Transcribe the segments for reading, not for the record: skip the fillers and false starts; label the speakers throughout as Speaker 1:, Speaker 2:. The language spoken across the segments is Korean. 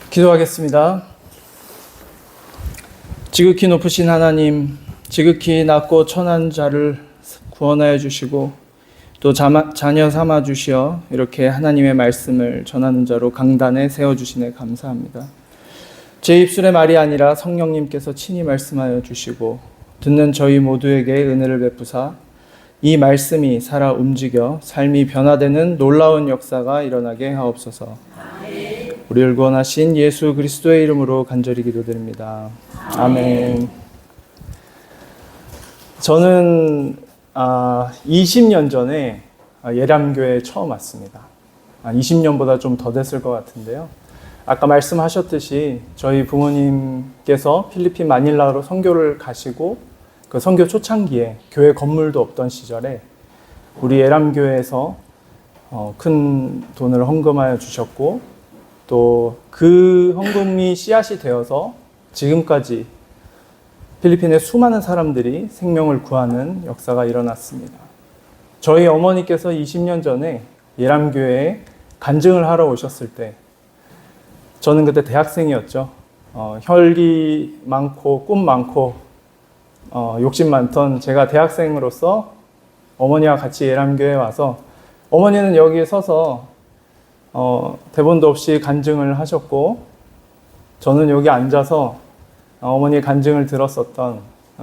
Speaker 1: 기도하겠습니다. 지극히 높으신 하나님, 지극히 낮고 천한 자를 구원하여 주시고 또 자녀 삼아 주시어 이렇게 하나님의 말씀을 전하는 자로 강단에 세워주시네 감사합니다. 제 입술의 말이 아니라 성령님께서 친히 말씀하여 주시고 듣는 저희 모두에게 은혜를 베푸사 이 말씀이 살아 움직여 삶이 변화되는 놀라운 역사가 일어나게 하옵소서. 우리를 구원하신 예수 그리스도의 이름으로 간절히 기도드립니다. 아멘. 저는 20년 전에 예람교회에 처음 왔습니다. 20년보다 좀 더 됐을 것 같은데요. 아까 말씀하셨듯이 저희 부모님께서 필리핀 마닐라로 선교를 가시고 그 선교 초창기에 교회 건물도 없던 시절에 우리 예람교회에서 큰 돈을 헌금하여 주셨고 또 그 헌금이 씨앗이 되어서 지금까지 필리핀의 수많은 사람들이 생명을 구하는 역사가 일어났습니다. 저희 어머니께서 20년 전에 예람교회에 간증을 하러 오셨을 때 저는 그때 대학생이었죠. 혈기 많고 꿈 많고 욕심 많던 제가 대학생으로서 어머니와 같이 예람교회에 와서 어머니는 여기에 서서 대본도 없이 간증을 하셨고 저는 여기 앉아서 어머니의 간증을 들었었던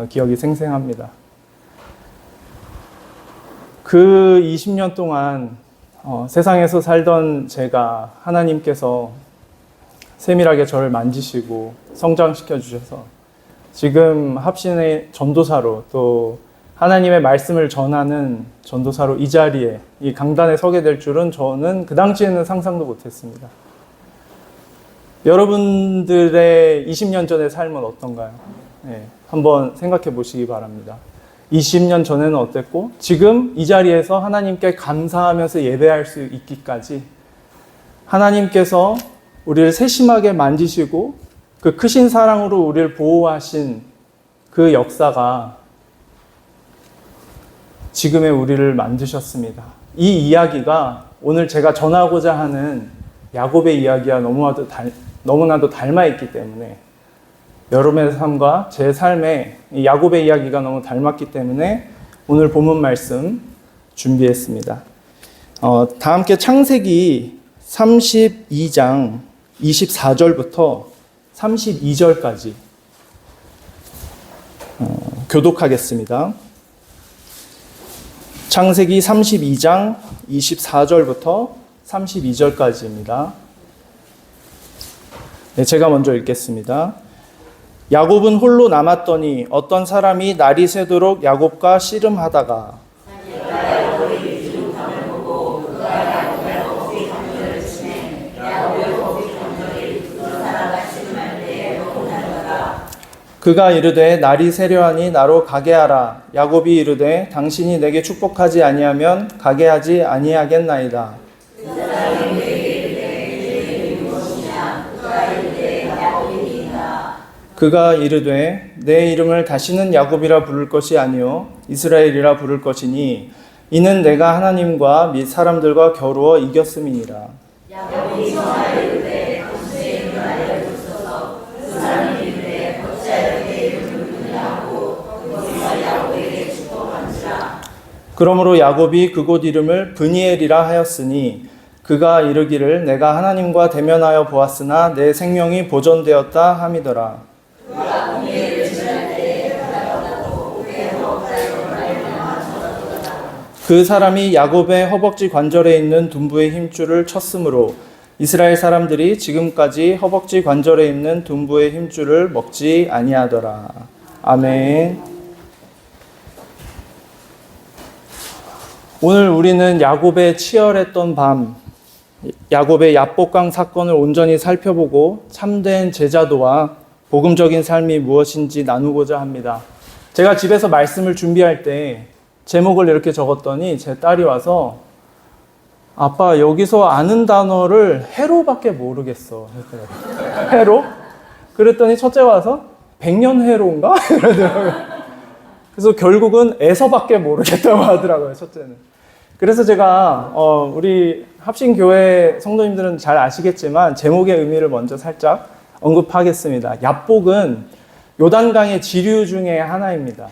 Speaker 1: 기억이 생생합니다. 그 20년 동안 세상에서 살던 제가 하나님께서 세밀하게 저를 만지시고 성장시켜 주셔서 지금 합신의 전도사로 또 하나님의 말씀을 전하는 전도사로 이 자리에 이 강단에 서게 될 줄은 저는 그 당시에는 상상도 못했습니다. 여러분들의 20년 전의 삶은 어떤가요? 한번 생각해 보시기 바랍니다. 20년 전에는 어땠고 지금 이 자리에서 하나님께 감사하면서 예배할 수 있기까지 하나님께서 우리를 세심하게 만지시고 그 크신 사랑으로 우리를 보호하신 그 역사가 지금의 우리를 만드셨습니다. 이 이야기가 오늘 제가 전하고자 하는 야곱의 이야기와 너무나도 닮아 있기 때문에 여러분의 삶과 제 삶에 이 야곱의 이야기가 너무 닮았기 때문에 오늘 본문 말씀 준비했습니다. 다 함께 창세기 32장 24절부터 32절까지 교독하겠습니다. 창세기 32장 24절부터 32절까지입니다. 제가 먼저 읽겠습니다. 야곱은 홀로 남았더니 어떤 사람이 날이 새도록 야곱과 씨름하다가 그가 이르되 날이 새려하니 나로 가게 하라. 야곱이 이르되 당신이 내게 축복하지 아니하면 가게 하지 아니하겠나이다. 그가 이르되 내 이름을 다시는 야곱이라 부를 것이 아니요 이스라엘이라 부를 것이니 이는 내가 하나님과 및 사람들과 겨루어 이겼음이니라. 야곱이 전하여 이르되 당신의 이름을 알려주소서. 그 사람이 이르되 어찌하여 내 이름을 분이하고 그곳에서 야곱에게 축복한지라. 그러므로 야곱이 그곳 이름을 브니엘이라 하였으니 그가 이르기를 내가 하나님과 대면하여 보았으나 내 생명이 보존되었다 함이더라. 그가 브니엘을 지날 때에 바다가 그의 허벅지에 그 사람이 야곱의 허벅지 관절에 있는 둔부의 힘줄을 쳤으므로 이스라엘 사람들이 지금까지 허벅지 관절에 있는 둔부의 힘줄을 먹지 아니하더라. 아멘. 오늘 우리는 야곱의 치열했던 밤, 야곱의 야복강 사건을 온전히 살펴보고 참된 제자도와 복음적인 삶이 무엇인지 나누고자 합니다. 제가 집에서 말씀을 준비할 때 제목을 이렇게 적었더니 제 딸이 와서 아빠 여기서 아는 단어를 해로밖에 모르겠어. 해로? 그랬더니 첫째 와서 백년해로인가? 이러더라고요. 그래서 결국은 에서밖에 모르겠다고 하더라고요, 첫째는. 그래서 제가 우리 합신교회 성도님들은 잘 아시겠지만 제목의 의미를 먼저 살짝 언급하겠습니다. 얍복은 요단강의 지류 중에 하나입니다.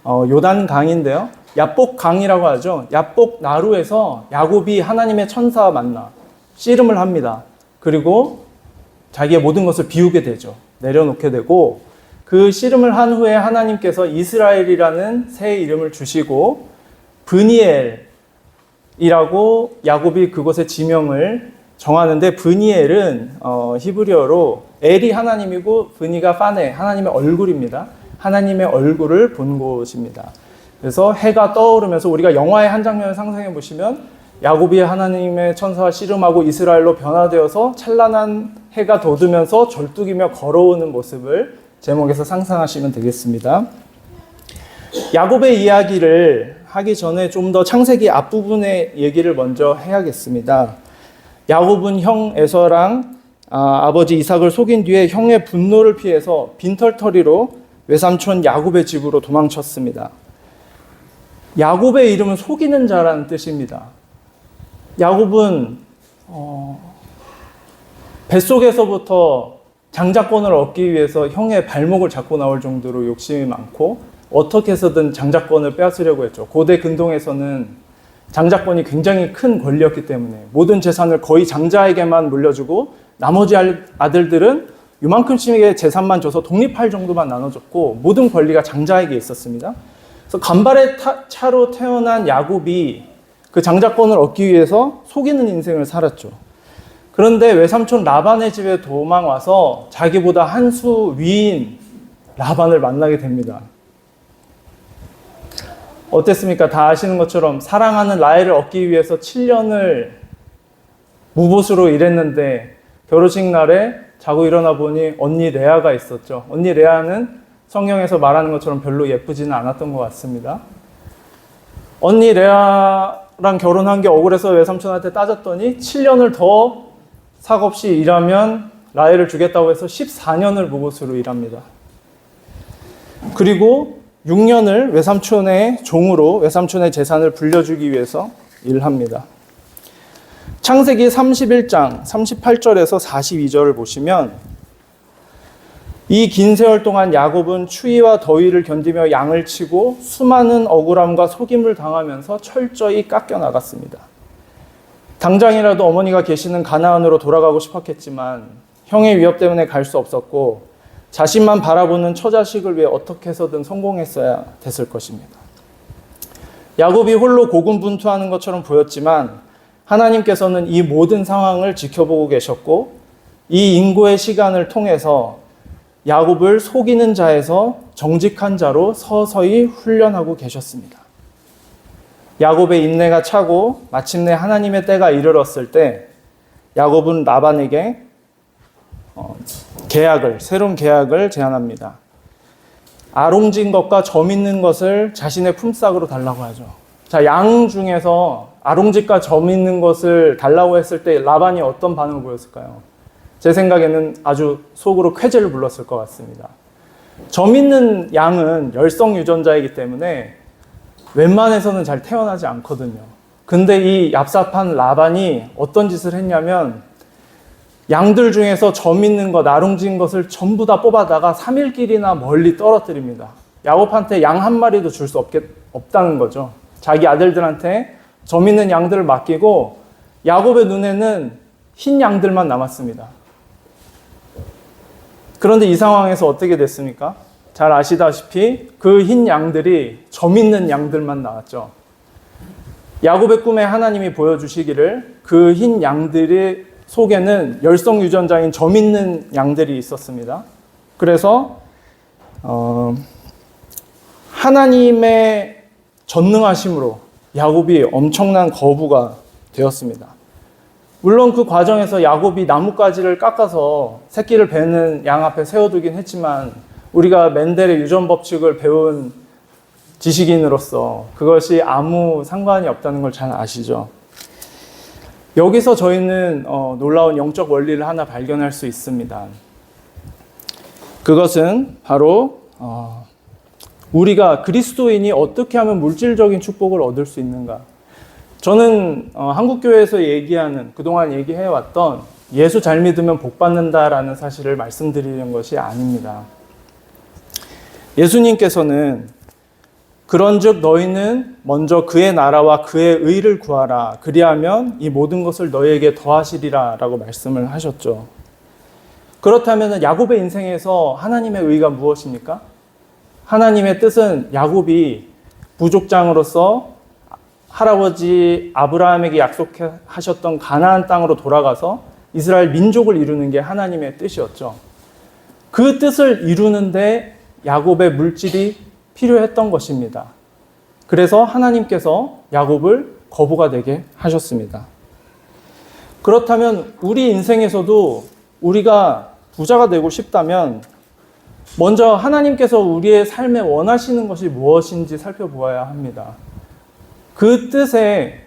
Speaker 1: 요단강인데요. 얍복강이라고 하죠. 얍복 나루에서 야곱이 하나님의 천사와 만나 씨름을 합니다. 그리고 자기의 모든 것을 비우게 되죠. 내려놓게 되고 그 씨름을 한 후에 하나님께서 이스라엘이라는 새 이름을 주시고 브니엘이라고 야곱이 그곳의 지명을 정하는데 브니엘은 히브리어로 엘이 하나님이고 브니가 파네 하나님의 얼굴입니다. 하나님의 얼굴을 본 곳입니다. 그래서 해가 떠오르면서 우리가 영화의 한 장면을 상상해 보시면 야곱이 하나님의 천사와 씨름하고 이스라엘로 변화되어서 찬란한 해가 돋으면서 절뚝이며 걸어오는 모습을 제목에서 상상하시면 되겠습니다. 야곱의 이야기를 하기 전에 좀 더 창세기 앞부분의 얘기를 먼저 해야겠습니다. 야곱은 형 에서랑 아버지 이삭을 속인 뒤에 형의 분노를 피해서 빈털터리로 외삼촌 야곱의 집으로 도망쳤습니다. 야곱의 이름은 속이는 자라는 뜻입니다. 야곱은 뱃속에서부터 장자권을 얻기 위해서 형의 발목을 잡고 나올 정도로 욕심이 많고 어떻게 해서든 장자권을 빼앗으려고 했죠. 고대 근동에서는 장자권이 굉장히 큰 권리였기 때문에 모든 재산을 거의 장자에게만 물려주고 나머지 아들들은 요만큼씩의 재산만 줘서 독립할 정도만 나눠줬고 모든 권리가 장자에게 있었습니다. 그래서 간발의 차로 태어난 야곱이 그 장자권을 얻기 위해서 속이는 인생을 살았죠. 그런데 외삼촌 라반의 집에 도망와서 자기보다 한 수 위인 라반을 만나게 됩니다. 어땠습니까? 다 아시는 것처럼 사랑하는 라헬을 얻기 위해서 7년을 무보수로 일했는데 결혼식 날에 자고 일어나 보니 언니 레아가 있었죠. 언니 레아는 성경에서 말하는 것처럼 별로 예쁘지는 않았던 것 같습니다. 언니 레아랑 결혼한 게 억울해서 외삼촌한테 따졌더니 7년을 더 삭없이 일하면 라헬을 주겠다고 해서 14년을 무보수로 일합니다. 그리고 6년을 외삼촌의 종으로 외삼촌의 재산을 불려주기 위해서 일합니다. 창세기 31장 38절에서 42절을 보시면 이 긴 세월 동안 야곱은 추위와 더위를 견디며 양을 치고 수많은 억울함과 속임을 당하면서 철저히 깎여 나갔습니다. 당장이라도 어머니가 계시는 가나안으로 돌아가고 싶었겠지만 형의 위협 때문에 갈 수 없었고 자신만 바라보는 처자식을 위해 어떻게 해서든 성공했어야 됐을 것입니다. 야곱이 홀로 고군분투하는 것처럼 보였지만 하나님께서는 이 모든 상황을 지켜보고 계셨고 이 인고의 시간을 통해서 야곱을 속이는 자에서 정직한 자로 서서히 훈련하고 계셨습니다. 야곱의 인내가 차고 마침내 하나님의 때가 이르렀을 때 야곱은 라반에게 새로운 계약을 제안합니다. 아롱진 것과 점 있는 것을 자신의 품삯으로 달라고 하죠. 자, 양 중에서 아롱짓과 점 있는 것을 달라고 했을 때 라반이 어떤 반응을 보였을까요? 제 생각에는 아주 속으로 쾌재를 불렀을 것 같습니다. 점 있는 양은 열성 유전자이기 때문에 웬만해서는 잘 태어나지 않거든요. 근데 이 얍삽한 라반이 어떤 짓을 했냐면 양들 중에서 점 있는 것, 아롱진 것을 전부 다 뽑아다가 3일길이나 멀리 떨어뜨립니다. 야곱한테 양 한 마리도 줄 수 없다는 거죠. 자기 아들들한테 점 있는 양들을 맡기고 야곱의 눈에는 흰 양들만 남았습니다. 그런데 이 상황에서 어떻게 됐습니까? 잘 아시다시피 그 흰 양들이 점 있는 양들만 나왔죠. 야곱의 꿈에 하나님이 보여주시기를 그 흰 양들의 속에는 열성 유전자인 점 있는 양들이 있었습니다. 그래서 하나님의 전능하심으로 야곱이 엄청난 거부가 되었습니다. 물론 그 과정에서 야곱이 나뭇가지를 깎아서 새끼를 베는 양 앞에 세워두긴 했지만 우리가 멘델의 유전 법칙을 배운 지식인으로서 그것이 아무 상관이 없다는 걸 잘 아시죠? 여기서 저희는 놀라운 영적 원리를 하나 발견할 수 있습니다. 그것은 바로 우리가 그리스도인이 어떻게 하면 물질적인 축복을 얻을 수 있는가? 저는 한국교회에서 얘기하는, 그동안 얘기해왔던 예수 잘 믿으면 복 받는다라는 사실을 말씀드리는 것이 아닙니다. 예수님께서는 그런즉 너희는 먼저 그의 나라와 그의 의를 구하라. 그리하면 이 모든 것을 너희에게 더하시리라 라고 말씀을 하셨죠. 그렇다면 야곱의 인생에서 하나님의 의가 무엇입니까? 하나님의 뜻은 야곱이 부족장으로서 할아버지 아브라함에게 약속하셨던 가나안 땅으로 돌아가서 이스라엘 민족을 이루는 게 하나님의 뜻이었죠. 그 뜻을 이루는데 야곱의 물질이 필요했던 것입니다. 그래서 하나님께서 야곱을 거부가 되게 하셨습니다. 그렇다면 우리 인생에서도 우리가 부자가 되고 싶다면 먼저 하나님께서 우리의 삶에 원하시는 것이 무엇인지 살펴보아야 합니다. 그 뜻에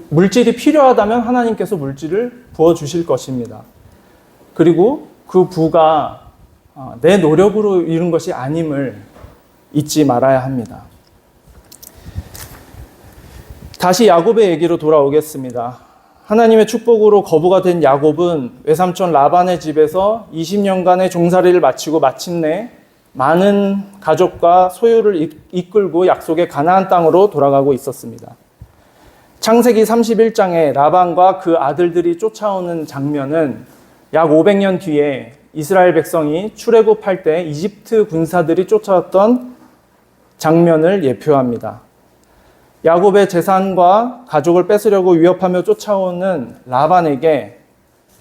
Speaker 1: 물질이 필요하다면 하나님께서 물질을 부어주실 것입니다. 그리고 그 부가 내 노력으로 이룬 것이 아님을 잊지 말아야 합니다. 다시 야곱의 얘기로 돌아오겠습니다. 하나님의 축복으로 거부가 된 야곱은 외삼촌 라반의 집에서 20년간의 종살이를 마치고 마침내 많은 가족과 소유를 이끌고 약속의 가나안 땅으로 돌아가고 있었습니다. 창세기 31장에 라반과 그 아들들이 쫓아오는 장면은 약 500년 뒤에 이스라엘 백성이 출애굽할 때 이집트 군사들이 쫓아왔던 장면을 예표합니다. 야곱의 재산과 가족을 뺏으려고 위협하며 쫓아오는 라반에게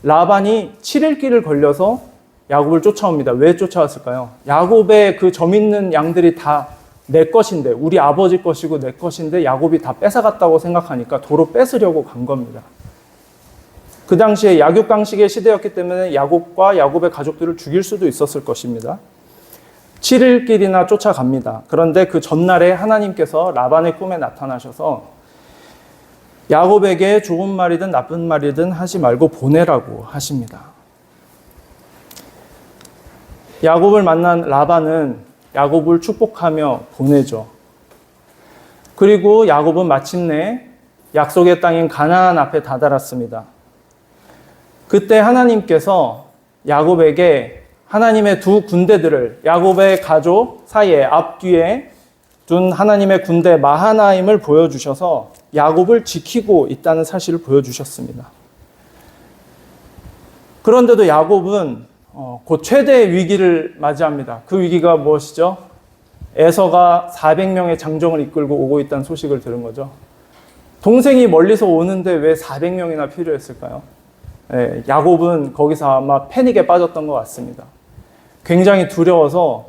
Speaker 1: 라반이 7일 길을 걸려서 야곱을 쫓아옵니다. 왜 쫓아왔을까요? 야곱의 그 점 있는 양들이 다 내 것인데, 우리 아버지 것이고 내 것인데 야곱이 다 뺏어갔다고 생각하니까 도로 뺏으려고 간 겁니다. 그 당시에 약육강식의 시대였기 때문에 야곱과 야곱의 가족들을 죽일 수도 있었을 것입니다. 7일 길이나 쫓아갑니다. 그런데 그 전날에 하나님께서 라반의 꿈에 나타나셔서 야곱에게 좋은 말이든 나쁜 말이든 하지 말고 보내라고 하십니다. 야곱을 만난 라반은 야곱을 축복하며 보내죠. 그리고 야곱은 마침내 약속의 땅인 가나안 앞에 다다랐습니다. 그때 하나님께서 야곱에게 하나님의 두 군대들을 야곱의 가족 사이에 앞뒤에 둔 하나님의 군대 마하나임을 보여주셔서 야곱을 지키고 있다는 사실을 보여주셨습니다. 그런데도 야곱은 곧 최대의 위기를 맞이합니다. 그 위기가 무엇이죠? 에서가 400명의 장정을 이끌고 오고 있다는 소식을 들은 거죠. 동생이 멀리서 오는데 왜 400명이나 필요했을까요? 야곱은 거기서 아마 패닉에 빠졌던 것 같습니다. 굉장히 두려워서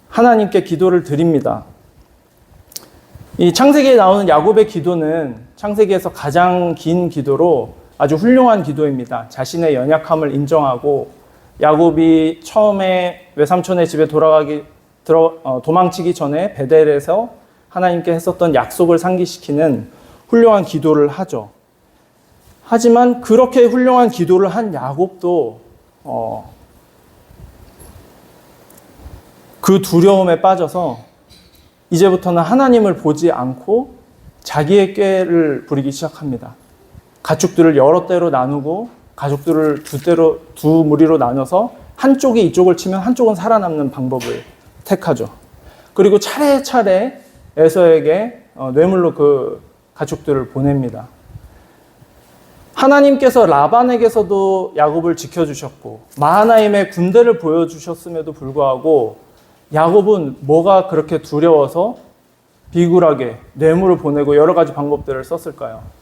Speaker 1: 하나님께 기도를 드립니다. 이 창세기에 나오는 야곱의 기도는 창세기에서 가장 긴 기도로 아주 훌륭한 기도입니다. 자신의 연약함을 인정하고 야곱이 처음에 외삼촌의 집에 도망치기 전에 베델에서 하나님께 했었던 약속을 상기시키는 훌륭한 기도를 하죠. 하지만 그렇게 훌륭한 기도를 한 야곱도 그 두려움에 빠져서 이제부터는 하나님을 보지 않고 자기의 꾀를 부리기 시작합니다. 가축들을 여러 대로 나누고 가족들을 두 무리로 나눠서 한쪽이 이쪽을 치면 한쪽은 살아남는 방법을 택하죠. 그리고 차례차례 에서에게 뇌물로 그 가축들을 보냅니다. 하나님께서 라반에게서도 야곱을 지켜주셨고 마하나임의 군대를 보여주셨음에도 불구하고 야곱은 뭐가 그렇게 두려워서 비굴하게 뇌물을 보내고 여러 가지 방법들을 썼을까요?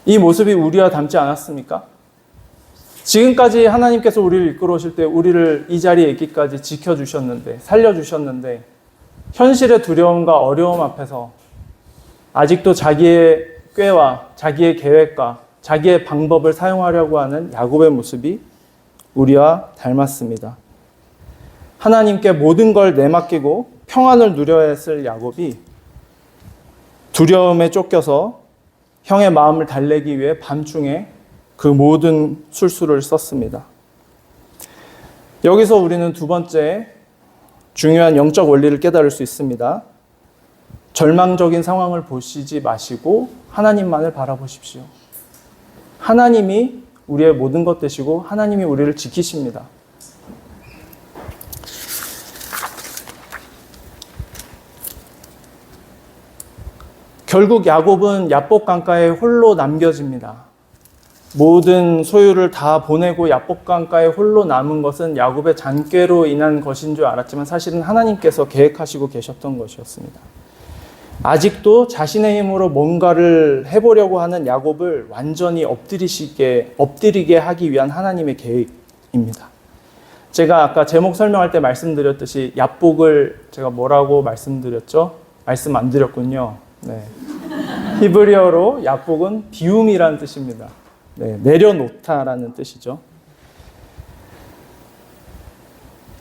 Speaker 1: 이 모습이 우리와 닮지 않았습니까? 지금까지 하나님께서 우리를 이끌어 오실 때 우리를 이 자리에 있기까지 지켜주셨는데, 살려주셨는데 현실의 두려움과 어려움 앞에서 아직도 자기의 꾀와 자기의 계획과 자기의 방법을 사용하려고 하는 야곱의 모습이 우리와 닮았습니다. 하나님께 모든 걸 내맡기고 평안을 누려야 했을 야곱이 두려움에 쫓겨서 형의 마음을 달래기 위해 밤중에 그 모든 술수를 썼습니다. 여기서 우리는 두 번째 중요한 영적 원리를 깨달을 수 있습니다. 절망적인 상황을 보시지 마시고 하나님만을 바라보십시오. 하나님이 우리의 모든 것 되시고 하나님이 우리를 지키십니다. 결국 야곱은 야복 강가에 홀로 남겨집니다. 모든 소유를 다 보내고 야복 강가에 홀로 남은 것은 야곱의 잔꾀로 인한 것인 줄 알았지만 사실은 하나님께서 계획하시고 계셨던 것이었습니다. 아직도 자신의 힘으로 뭔가를 해보려고 하는 야곱을 완전히 엎드리게 하기 위한 하나님의 계획입니다. 제가 아까 제목 설명할 때 말씀드렸듯이 야복을 제가 뭐라고 말씀드렸죠? 말씀 안 드렸군요. 네. 히브리어로 야복은 비움이라는 뜻입니다. 네, 내려놓다라는 뜻이죠.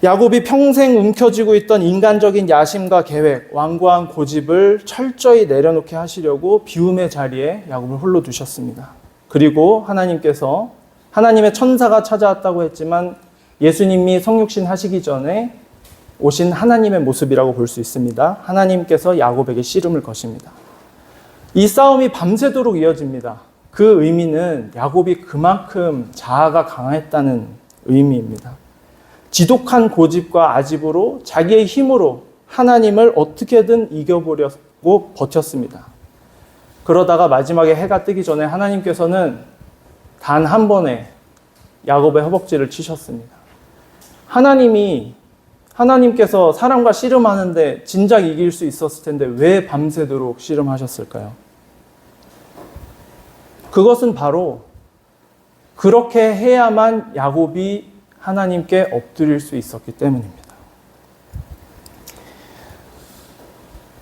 Speaker 1: 야곱이 평생 움켜쥐고 있던 인간적인 야심과 계획, 완고한 고집을 철저히 내려놓게 하시려고 비움의 자리에 야곱을 홀로 두셨습니다. 그리고 하나님께서 하나님의 천사가 찾아왔다고 했지만 예수님이 성육신 하시기 전에 오신 하나님의 모습이라고 볼 수 있습니다. 하나님께서 야곱에게 씨름을 거십니다. 이 싸움이 밤새도록 이어집니다. 그 의미는 야곱이 그만큼 자아가 강했다는 의미입니다. 지독한 고집과 아집으로 자기의 힘으로 하나님을 어떻게든 이겨보려고 버텼습니다. 그러다가 마지막에 해가 뜨기 전에 하나님께서는 단 한 번에 야곱의 허벅지를 치셨습니다. 하나님께서 사람과 씨름하는데 진작 이길 수 있었을 텐데 왜 밤새도록 씨름하셨을까요? 그것은 바로 그렇게 해야만 야곱이 하나님께 엎드릴 수 있었기 때문입니다.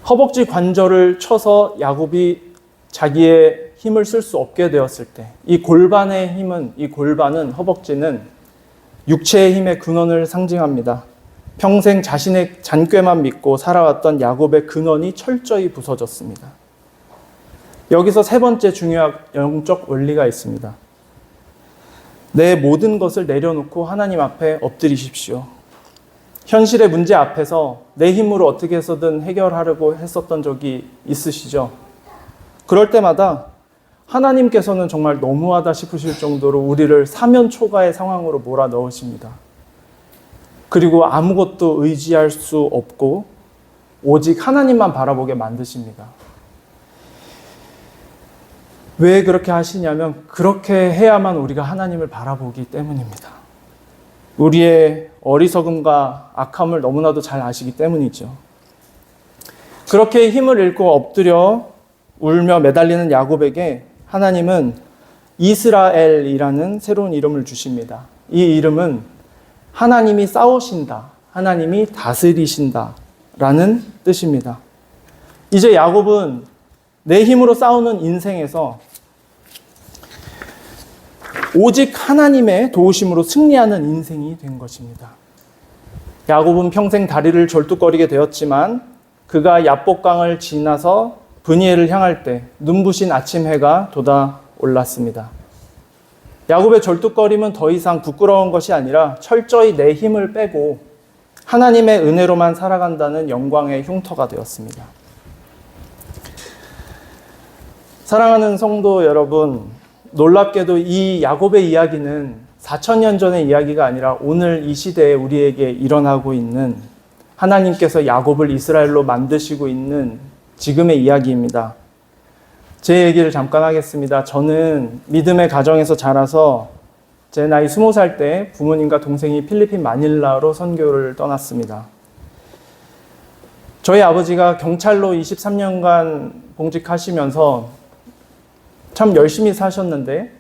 Speaker 1: 허벅지 관절을 쳐서 야곱이 자기의 힘을 쓸 수 없게 되었을 때 이 골반은 허벅지는 육체의 힘의 근원을 상징합니다. 평생 자신의 잔꾀만 믿고 살아왔던 야곱의 근원이 철저히 부서졌습니다. 여기서 세 번째 중요한 영적 원리가 있습니다. 내 모든 것을 내려놓고 하나님 앞에 엎드리십시오. 현실의 문제 앞에서 내 힘으로 어떻게 해서든 해결하려고 했었던 적이 있으시죠? 그럴 때마다 하나님께서는 정말 너무하다 싶으실 정도로 우리를 사면초가의 상황으로 몰아넣으십니다. 그리고 아무것도 의지할 수 없고 오직 하나님만 바라보게 만드십니다. 왜 그렇게 하시냐면 그렇게 해야만 우리가 하나님을 바라보기 때문입니다. 우리의 어리석음과 악함을 너무나도 잘 아시기 때문이죠. 그렇게 힘을 잃고 엎드려 울며 매달리는 야곱에게 하나님은 이스라엘이라는 새로운 이름을 주십니다. 이 이름은 하나님이 싸우신다, 하나님이 다스리신다 라는 뜻입니다. 이제 야곱은 내 힘으로 싸우는 인생에서 오직 하나님의 도우심으로 승리하는 인생이 된 것입니다. 야곱은 평생 다리를 절뚝거리게 되었지만 그가 야복강을 지나서 브니엘을 향할 때 눈부신 아침 해가 돋아올랐습니다. 야곱의 절뚝거림은 더 이상 부끄러운 것이 아니라 철저히 내 힘을 빼고 하나님의 은혜로만 살아간다는 영광의 흉터가 되었습니다. 사랑하는 성도 여러분, 놀랍게도 이 야곱의 이야기는 4,000년 전의 이야기가 아니라 오늘 이 시대에 우리에게 일어나고 있는 하나님께서 야곱을 이스라엘로 만드시고 있는 지금의 이야기입니다. 제 얘기를 잠깐 하겠습니다. 저는 믿음의 가정에서 자라서 제 나이 20살 때 부모님과 동생이 필리핀 마닐라로 선교를 떠났습니다. 저희 아버지가 경찰로 23년간 봉직하시면서 참 열심히 사셨는데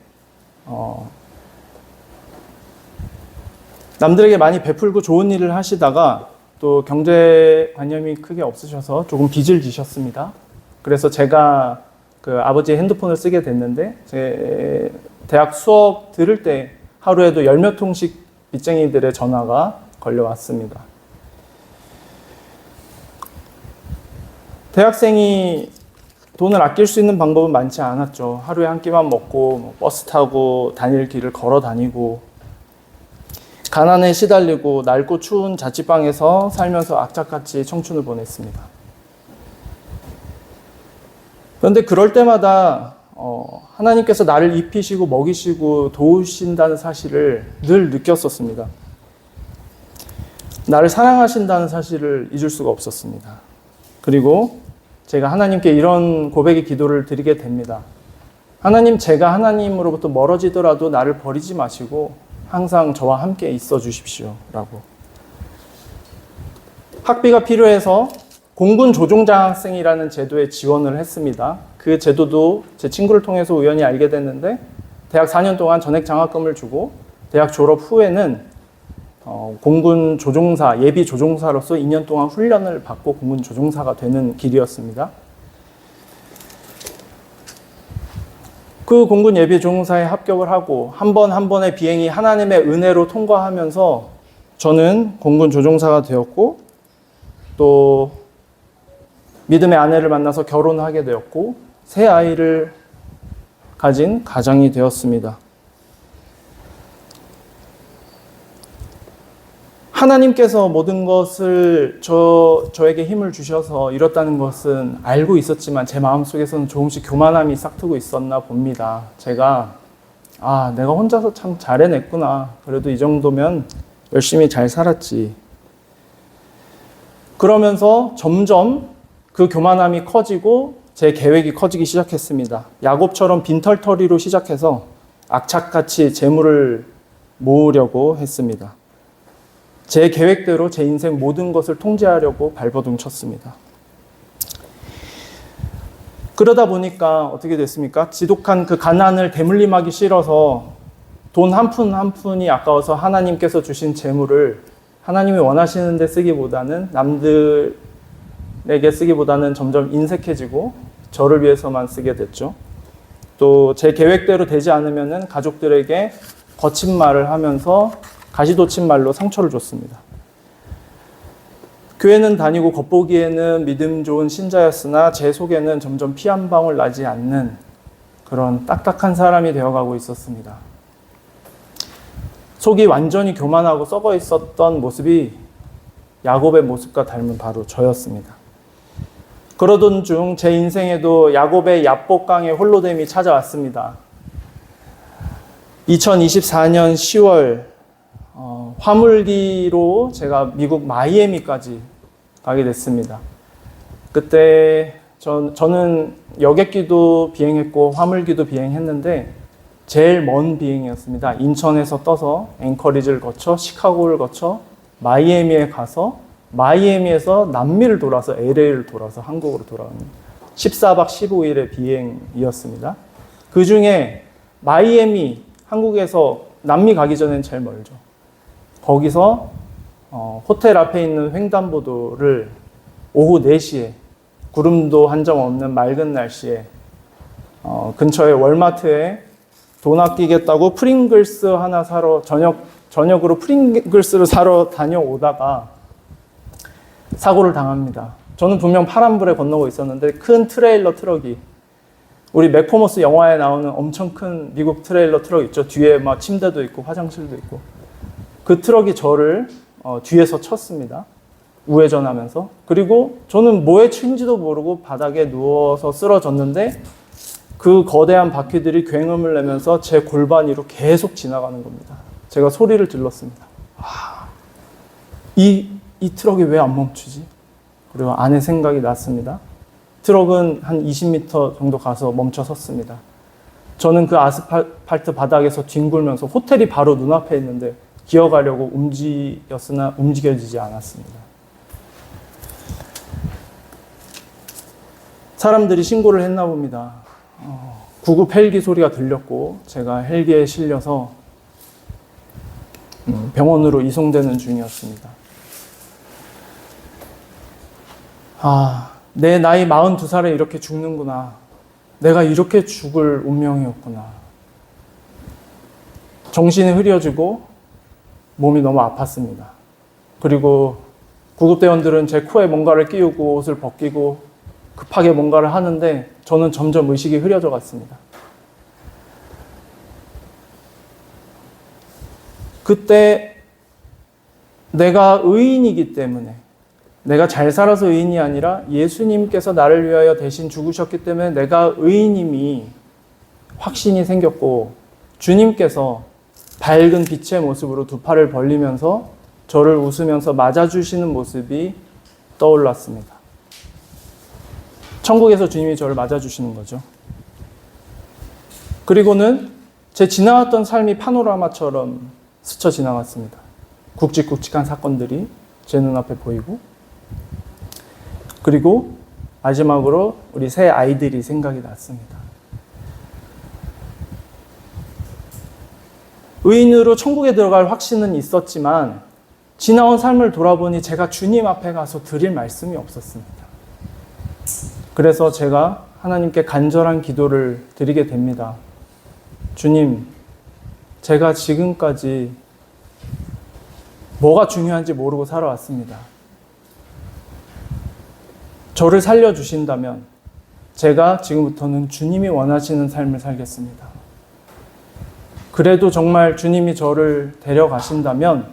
Speaker 1: 남들에게 많이 베풀고 좋은 일을 하시다가 또 경제관념이 크게 없으셔서 조금 빚을 지셨습니다. 그래서 제가 그 아버지의 핸드폰을 쓰게 됐는데 제 대학 수업 들을 때 하루에도 10몇 통씩 빚쟁이들의 전화가 걸려왔습니다. 대학생이 돈을 아낄 수 있는 방법은 많지 않았죠. 하루에 한 끼만 먹고 버스 타고 다닐 길을 걸어 다니고 가난에 시달리고 낡고 추운 자취방에서 살면서 악착같이 청춘을 보냈습니다. 그런데 그럴 때마다 하나님께서 나를 입히시고 먹이시고 도우신다는 사실을 늘 느꼈었습니다. 나를 사랑하신다는 사실을 잊을 수가 없었습니다. 그리고 제가 하나님께 이런 고백의 기도를 드리게 됩니다. 하나님, 제가 하나님으로부터 멀어지더라도 나를 버리지 마시고 항상 저와 함께 있어 주십시오. 라고. 학비가 필요해서 공군 조종장학생이라는 제도에 지원을 했습니다. 그 제도도 제 친구를 통해서 우연히 알게 됐는데 대학 4년 동안 전액 장학금을 주고 대학 졸업 후에는 공군 조종사, 예비 조종사로서 2년 동안 훈련을 받고 공군 조종사가 되는 길이었습니다. 그 공군 예비 조종사에 합격을 하고 한 번 한 번의 비행이 하나님의 은혜로 통과하면서 저는 공군 조종사가 되었고 또 믿음의 아내를 만나서 결혼하게 되었고 새 아이를 가진 가장이 되었습니다. 하나님께서 모든 것을 저에게 힘을 주셔서 이뤘다는 것은 알고 있었지만 제 마음속에서는 조금씩 교만함이 싹트고 있었나 봅니다. 제가 내가 혼자서 참 잘 해냈구나. 그래도 이 정도면 열심히 잘 살았지. 그러면서 점점 그 교만함이 커지고 제 계획이 커지기 시작했습니다. 야곱처럼 빈털터리로 시작해서 악착같이 재물을 모으려고 했습니다. 제 계획대로 제 인생 모든 것을 통제하려고 발버둥 쳤습니다. 그러다 보니까 어떻게 됐습니까? 지독한 그 가난을 대물림하기 싫어서 돈 한 푼 한 푼이 아까워서 하나님께서 주신 재물을 하나님이 원하시는 데 쓰기보다는 남들에게 쓰기보다는 점점 인색해지고 저를 위해서만 쓰게 됐죠. 또 제 계획대로 되지 않으면은 가족들에게 거친 말을 하면서 가시돋친 말로 상처를 줬습니다. 교회는 다니고 겉보기에는 믿음 좋은 신자였으나 제 속에는 점점 피 한 방울 나지 않는 그런 딱딱한 사람이 되어가고 있었습니다. 속이 완전히 교만하고 썩어 있었던 모습이 야곱의 모습과 닮은 바로 저였습니다. 그러던 중 제 인생에도 야곱의 야복강의 홀로됨이 찾아왔습니다. 2024년 10월 화물기로 제가 미국 마이애미까지 가게 됐습니다. 그때 저는 여객기도 비행했고 화물기도 비행했는데 제일 먼 비행이었습니다. 인천에서 떠서 앵커리지를 거쳐 시카고를 거쳐 마이애미에 가서 마이애미에서 남미를 돌아서 LA를 돌아서 한국으로 돌아오는 14박 15일의 비행이었습니다. 그 중에 마이애미, 한국에서 남미 가기 전엔 제일 멀죠. 거기서 호텔 앞에 있는 횡단보도를 오후 4시에 구름도 한 점 없는 맑은 날씨에 근처에 월마트에 돈 아끼겠다고 프링글스 하나 사러 저녁으로 프링글스를 사러 다녀오다가 사고를 당합니다. 저는 분명 파란불에 건너고 있었는데 큰 트레일러 트럭이 우리 맥포머스 영화에 나오는 엄청 큰 미국 트레일러 트럭 있죠. 뒤에 막 침대도 있고 화장실도 있고 그 트럭이 저를 뒤에서 쳤습니다. 우회전하면서. 그리고 저는 뭐에 친지도 모르고 바닥에 누워서 쓰러졌는데 그 거대한 바퀴들이 굉음을 내면서 제 골반 위로 계속 지나가는 겁니다. 제가 소리를 질렀습니다. 이 트럭이 왜 안 멈추지? 그리고 안에 생각이 났습니다. 트럭은 한 20m 정도 가서 멈춰 섰습니다. 저는 그 아스팔트 바닥에서 뒹굴면서 호텔이 바로 눈앞에 있는데 기어가려고 움직였으나 움직여지지 않았습니다. 사람들이 신고를 했나 봅니다. 구급 헬기 소리가 들렸고 제가 헬기에 실려서 병원으로 이송되는 중이었습니다. 내 나이 42살에 이렇게 죽는구나. 내가 이렇게 죽을 운명이었구나. 정신이 흐려지고 몸이 너무 아팠습니다. 그리고 구급대원들은 제 코에 뭔가를 끼우고 옷을 벗기고 급하게 뭔가를 하는데 저는 점점 의식이 흐려져 갔습니다. 그때 내가 의인이기 때문에 내가 잘 살아서 의인이 아니라 예수님께서 나를 위하여 대신 죽으셨기 때문에 내가 의인임이 확신이 생겼고, 주님께서 밝은 빛의 모습으로 두 팔을 벌리면서 저를 웃으면서 맞아주시는 모습이 떠올랐습니다. 천국에서 주님이 저를 맞아주시는 거죠. 그리고는 제 지나왔던 삶이 파노라마처럼 스쳐 지나갔습니다. 굵직굵직한 사건들이 제 눈앞에 보이고, 그리고 마지막으로 우리 새 아이들이 생각이 났습니다. 의인으로 천국에 들어갈 확신은 있었지만 지나온 삶을 돌아보니 제가 주님 앞에 가서 드릴 말씀이 없었습니다. 그래서 제가 하나님께 간절한 기도를 드리게 됩니다. 주님, 제가 지금까지 뭐가 중요한지 모르고 살아왔습니다. 저를 살려주신다면 제가 지금부터는 주님이 원하시는 삶을 살겠습니다. 그래도 정말 주님이 저를 데려가신다면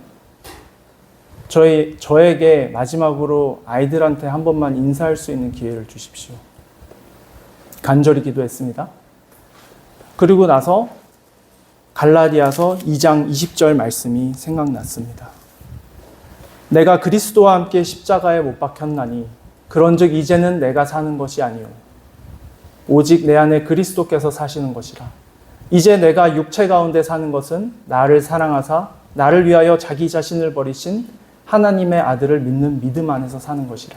Speaker 1: 저에게 마지막으로 아이들한테 한 번만 인사할 수 있는 기회를 주십시오. 간절히 기도했습니다. 그리고 나서 갈라디아서 2장 20절 말씀이 생각났습니다. 내가 그리스도와 함께 십자가에 못 박혔나니 그런즉 이제는 내가 사는 것이 아니요 오직 내 안에 그리스도께서 사시는 것이라. 이제 내가 육체 가운데 사는 것은 나를 사랑하사 나를 위하여 자기 자신을 버리신 하나님의 아들을 믿는 믿음 안에서 사는 것이라.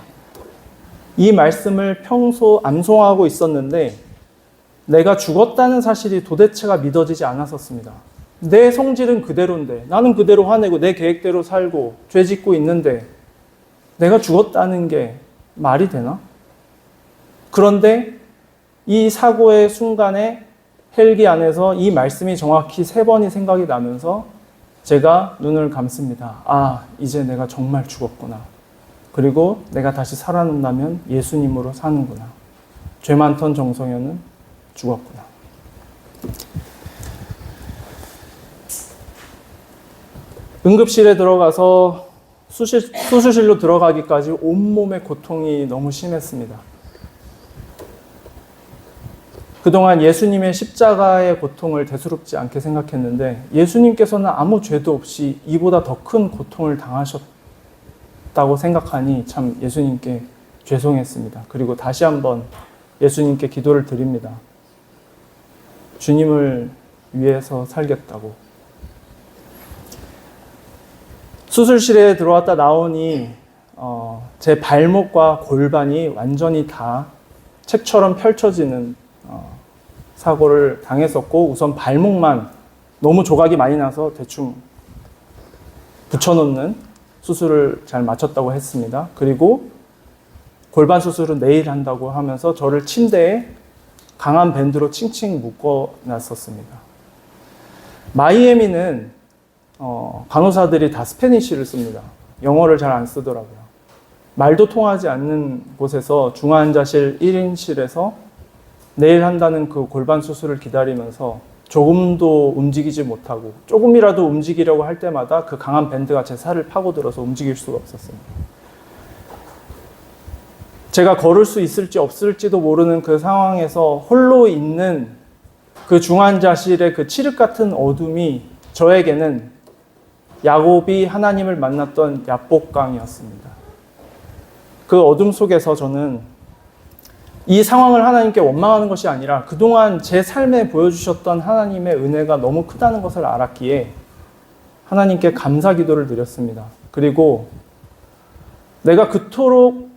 Speaker 1: 이 말씀을 평소 암송하고 있었는데 내가 죽었다는 사실이 도대체가 믿어지지 않았었습니다. 내 성질은 그대로인데, 나는 그대로 화내고 내 계획대로 살고 죄 짓고 있는데 내가 죽었다는 게 말이 되나? 그런데 이 사고의 순간에 헬기 안에서 이 말씀이 정확히 3번이 생각이 나면서 제가 눈을 감습니다. 아, 이제 내가 정말 죽었구나. 그리고 내가 다시 살아난다면 예수님으로 사는구나. 죄 많던 정성현은 죽었구나. 응급실에 들어가서 수술실로 들어가기까지 온몸의 고통이 너무 심했습니다. 그동안 예수님의 십자가의 고통을 대수롭지 않게 생각했는데 예수님께서는 아무 죄도 없이 이보다 더 큰 고통을 당하셨다고 생각하니 참 예수님께 죄송했습니다. 그리고 다시 한번 예수님께 기도를 드립니다. 주님을 위해서 살겠다고. 수술실에 들어왔다 나오니 제 발목과 골반이 완전히 다 책처럼 펼쳐지는 사고를 당했었고, 우선 발목만 너무 조각이 많이 나서 대충 붙여놓는 수술을 잘 마쳤다고 했습니다. 그리고 골반 수술은 내일 한다고 하면서 저를 침대에 강한 밴드로 칭칭 묶어놨었습니다. 마이애미는 간호사들이 다 스페니쉬를 씁니다. 영어를 잘 안 쓰더라고요. 말도 통하지 않는 곳에서 중환자실 1인실에서 내일 한다는 그 골반 수술을 기다리면서 조금도 움직이지 못하고 조금이라도 움직이려고 할 때마다 그 강한 밴드가 제 살을 파고들어서 움직일 수가 없었습니다. 제가 걸을 수 있을지 없을지도 모르는 그 상황에서 홀로 있는 그 중환자실의 그 칠흑 같은 어둠이 저에게는 야곱이 하나님을 만났던 야복강이었습니다. 그 어둠 속에서 저는 이 상황을 하나님께 원망하는 것이 아니라 그동안 제 삶에 보여주셨던 하나님의 은혜가 너무 크다는 것을 알았기에 하나님께 감사 기도를 드렸습니다. 그리고 내가 그토록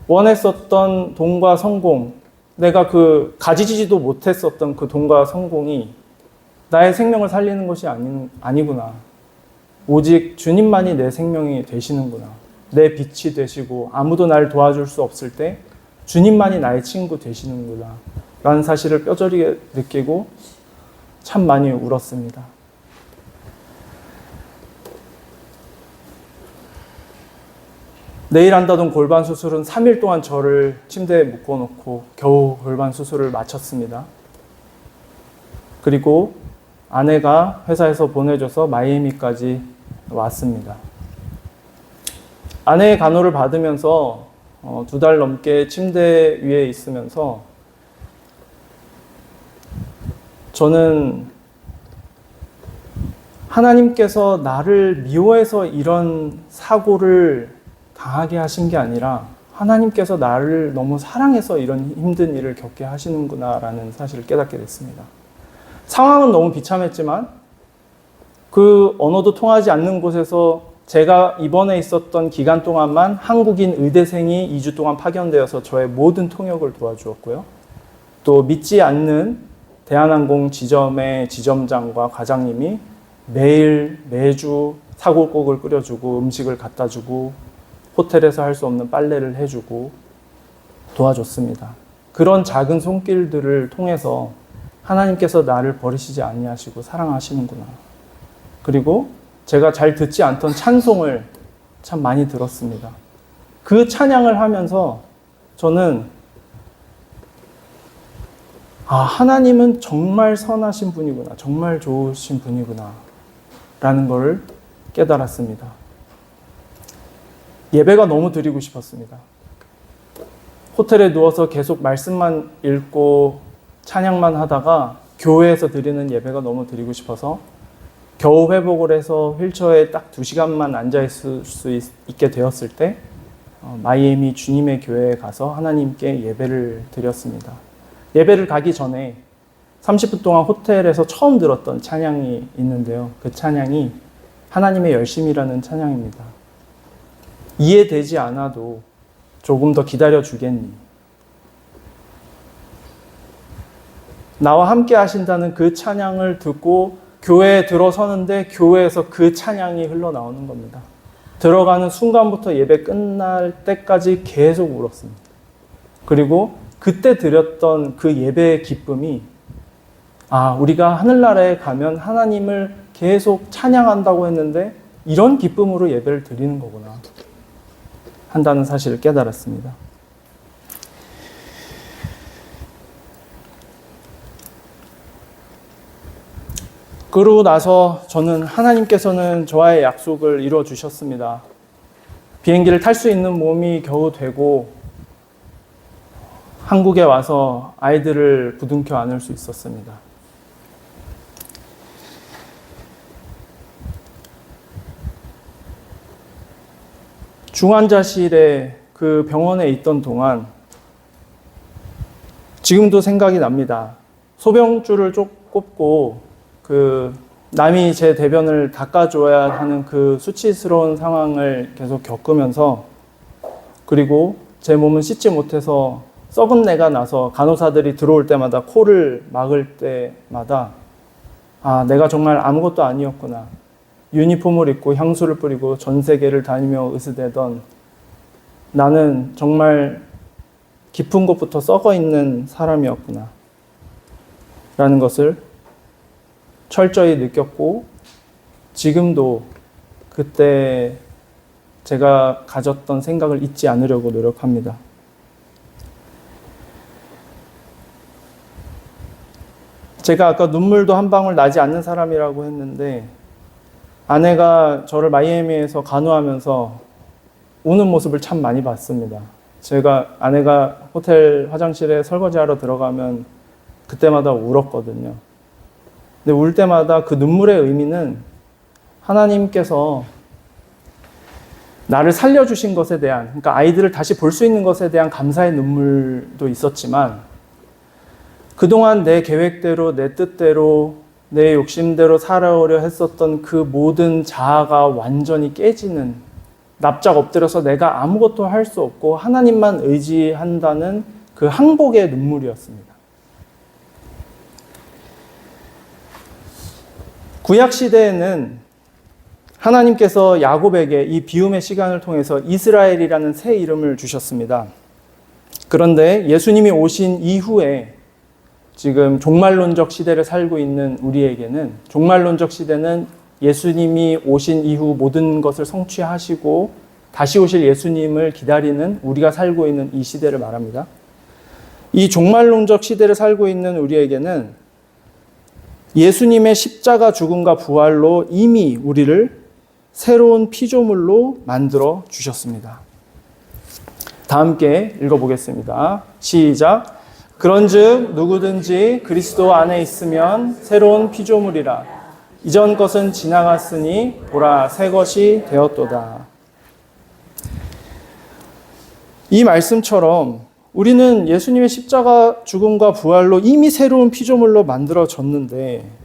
Speaker 1: 원했었던 돈과 성공, 내가 그 가지지도 못했었던 그 돈과 성공이 나의 생명을 살리는 것이 아니구나. 오직 주님만이 내 생명이 되시는구나. 내 빛이 되시고 아무도 날 도와줄 수 없을 때 주님만이 나의 친구 되시는구나 라는 사실을 뼈저리게 느끼고 참 많이 울었습니다. 내일 한다던 골반 수술은 3일 동안 저를 침대에 묶어놓고 겨우 골반 수술을 마쳤습니다. 그리고 아내가 회사에서 보내줘서 마이애미까지 왔습니다. 아내의 간호를 받으면서 2달 넘게 침대 위에 있으면서 저는 하나님께서 나를 미워해서 이런 사고를 당하게 하신 게 아니라 하나님께서 나를 너무 사랑해서 이런 힘든 일을 겪게 하시는구나라는 사실을 깨닫게 됐습니다. 상황은 너무 비참했지만 그 언어도 통하지 않는 곳에서 제가 입원해 있었던 기간 동안만 한국인 의대생이 2주 동안 파견되어서 저의 모든 통역을 도와주었고요. 또 믿지 않는 대한항공 지점의 지점장과 과장님이 매주 사골국을 끓여주고 음식을 갖다주고 호텔에서 할 수 없는 빨래를 해주고 도와줬습니다. 그런 작은 손길들을 통해서 하나님께서 나를 버리시지 아니하시고 사랑하시는구나. 그리고 제가 잘 듣지 않던 찬송을 참 많이 들었습니다. 그 찬양을 하면서 저는 하나님은 정말 선하신 분이구나. 정말 좋으신 분이구나. 라는 것을 깨달았습니다. 예배가 너무 드리고 싶었습니다. 호텔에 누워서 계속 말씀만 읽고 찬양만 하다가 교회에서 드리는 예배가 너무 드리고 싶어서 겨우 회복을 해서 휠체어에 딱 2시간만 앉아있을 수 있게 되었을 때 마이애미 주님의 교회에 가서 하나님께 예배를 드렸습니다. 예배를 가기 전에 30분 동안 호텔에서 처음 들었던 찬양이 있는데요. 그 찬양이 하나님의 열심이라는 찬양입니다. 이해되지 않아도 조금 더 기다려 주겠니? 나와 함께 하신다는 그 찬양을 듣고 교회에 들어서는데 교회에서 그 찬양이 흘러나오는 겁니다. 들어가는 순간부터 예배 끝날 때까지 계속 울었습니다. 그리고 그때 드렸던 그 예배의 기쁨이 우리가 하늘나라에 가면 하나님을 계속 찬양한다고 했는데 이런 기쁨으로 예배를 드리는 거구나 한다는 사실을 깨달았습니다. 그러고 나서 저는 하나님께서는 저와의 약속을 이루어 주셨습니다. 비행기를 탈 수 있는 몸이 겨우 되고 한국에 와서 아이들을 부둥켜 안을 수 있었습니다. 중환자실에 그 병원에 있던 동안 지금도 생각이 납니다. 소병줄을 꼽고 남이 제 대변을 닦아줘야 하는 그 수치스러운 상황을 계속 겪으면서 그리고 제 몸은 씻지 못해서 썩은 내가 나서 간호사들이 들어올 때마다 코를 막을 때마다 내가 정말 아무것도 아니었구나. 유니폼을 입고 향수를 뿌리고 전 세계를 다니며 으스대던 나는 정말 깊은 곳부터 썩어 있는 사람이었구나. 라는 것을 철저히 느꼈고 지금도 그때 제가 가졌던 생각을 잊지 않으려고 노력합니다. 제가 아까 눈물도 한 방울 나지 않는 사람이라고 했는데 아내가 저를 마이애미에서 간호하면서 우는 모습을 참 많이 봤습니다. 아내가 호텔 화장실에 설거지하러 들어가면 그때마다 울었거든요. 근데 울 때마다 그 눈물의 의미는 하나님께서 나를 살려주신 것에 대한, 그러니까 아이들을 다시 볼 수 있는 것에 대한 감사의 눈물도 있었지만 그동안 내 계획대로, 내 뜻대로, 내 욕심대로 살아오려 했었던 그 모든 자아가 완전히 깨지는, 납작 엎드려서 내가 아무것도 할 수 없고 하나님만 의지한다는 그 항복의 눈물이었습니다. 구약시대에는 하나님께서 야곱에게 이 비움의 시간을 통해서 이스라엘이라는 새 이름을 주셨습니다. 그런데 예수님이 오신 이후에 지금 종말론적 시대를 살고 있는 우리에게는, 종말론적 시대는 예수님이 오신 이후 모든 것을 성취하시고 다시 오실 예수님을 기다리는 우리가 살고 있는 이 시대를 말합니다. 이 종말론적 시대를 살고 있는 우리에게는 예수님의 십자가 죽음과 부활로 이미 우리를 새로운 피조물로 만들어 주셨습니다. 다 함께 읽어보겠습니다. 시작. 그런즉 누구든지 그리스도 안에 있으면 새로운 피조물이라. 이전 것은 지나갔으니 보라 새 것이 되었도다. 이 말씀처럼 우리는 예수님의 십자가 죽음과 부활로 이미 새로운 피조물로 만들어졌는데,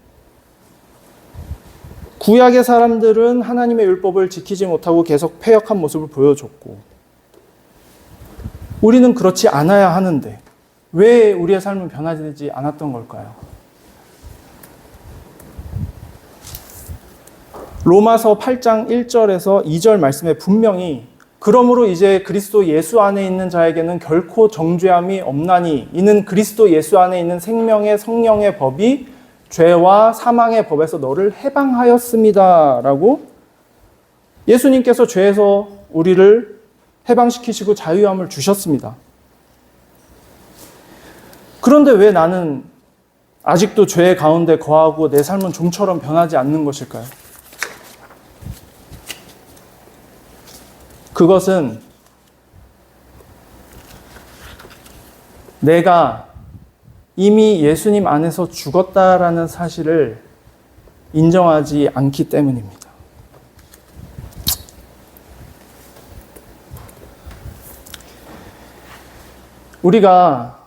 Speaker 1: 구약의 사람들은 하나님의 율법을 지키지 못하고 계속 패역한 모습을 보여줬고, 우리는 그렇지 않아야 하는데 왜 우리의 삶은 변화되지 않았던 걸까요? 로마서 8장 1절에서 2절 말씀에 분명히 그러므로 이제 그리스도 예수 안에 있는 자에게는 결코 정죄함이 없나니 이는 그리스도 예수 안에 있는 생명의 성령의 법이 죄와 사망의 법에서 너를 해방하였습니다 라고 예수님께서 죄에서 우리를 해방시키시고 자유함을 주셨습니다. 그런데 왜 나는 아직도 죄 가운데 거하고 내 삶은 좀처럼 변하지 않는 것일까요? 그것은 내가 이미 예수님 안에서 죽었다라는 사실을 인정하지 않기 때문입니다. 우리가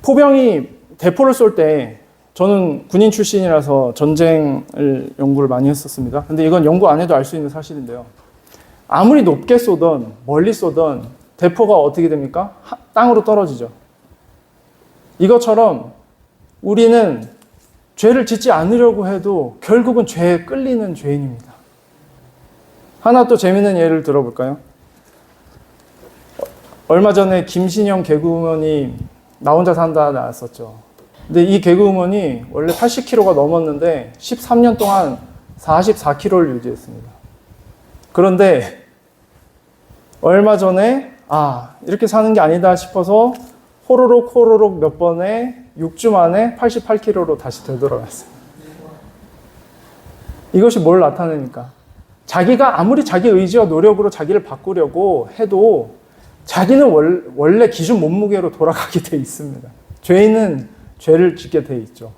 Speaker 1: 포병이 대포를 쏠 때, 저는 군인 출신이라서 전쟁을 연구를 많이 했었습니다. 근데 이건 연구 안 해도 알 수 있는 사실인데요. 아무리 높게 쏘던 멀리 쏘던 대포가 어떻게 됩니까? 땅으로 떨어지죠. 이것처럼 우리는 죄를 짓지 않으려고 해도 결국은 죄에 끌리는 죄인입니다. 하나 또 재미있는 예를 들어볼까요? 얼마 전에 김신영 개그우먼이 나 혼자 산다 나왔었죠. 근데 이 개그우먼이 원래 80kg가 넘었는데 13년 동안 44kg를 유지했습니다. 그런데 얼마 전에 이렇게 사는 게 아니다 싶어서 호로록 몇 번에 6주 만에 88kg로 다시 되돌아갔어요. 이것이 뭘 나타내니까? 자기가 아무리 자기 의지와 노력으로 자기를 바꾸려고 해도 자기는 원래 기준 몸무게로 돌아가게 돼 있습니다. 죄인은 죄를 짓게 돼 있죠.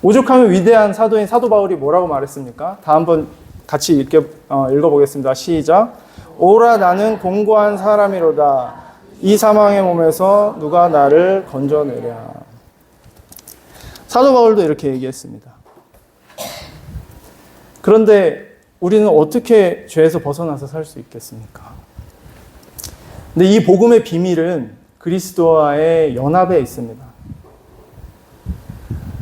Speaker 1: 오죽하면 위대한 사도인 사도 바울이 뭐라고 말했습니까? 다 한번 같이 읽어보겠습니다. 시작. 오라 나는 공고한 사람이로다. 이 사망의 몸에서 누가 나를 건져내랴. 사도 바울도 이렇게 얘기했습니다. 그런데 우리는 어떻게 죄에서 벗어나서 살 수 있겠습니까? 근데 이 복음의 비밀은 그리스도와의 연합에 있습니다.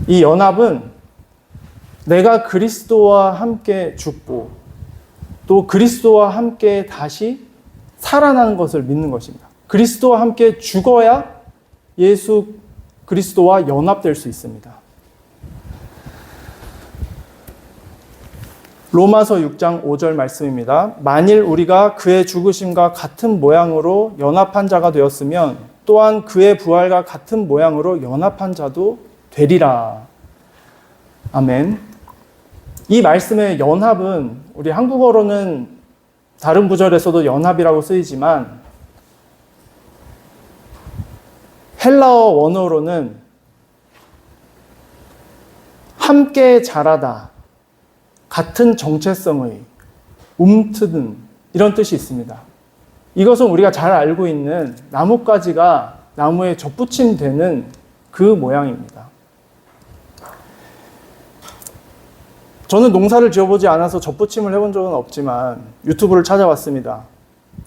Speaker 1: 이 연합은 내가 그리스도와 함께 죽고 또 그리스도와 함께 다시 살아나는 것을 믿는 것입니다. 그리스도와 함께 죽어야 예수 그리스도와 연합될 수 있습니다. 로마서 6장 5절 말씀입니다. 만일 우리가 그의 죽으심과 같은 모양으로 연합한 자가 되었으면 또한 그의 부활과 같은 모양으로 연합한 자도 되리라. 아멘. 이 말씀의 연합은 우리 한국어로는 다른 구절에서도 연합이라고 쓰이지만 헬라어 원어로는 함께 자라다, 같은 정체성의, 움트든 이런 뜻이 있습니다. 이것은 우리가 잘 알고 있는 나뭇가지가 나무에 접붙임되는 그 모양입니다. 저는 농사를 지어보지 않아서 접붙임을 해본 적은 없지만 유튜브를 찾아봤습니다.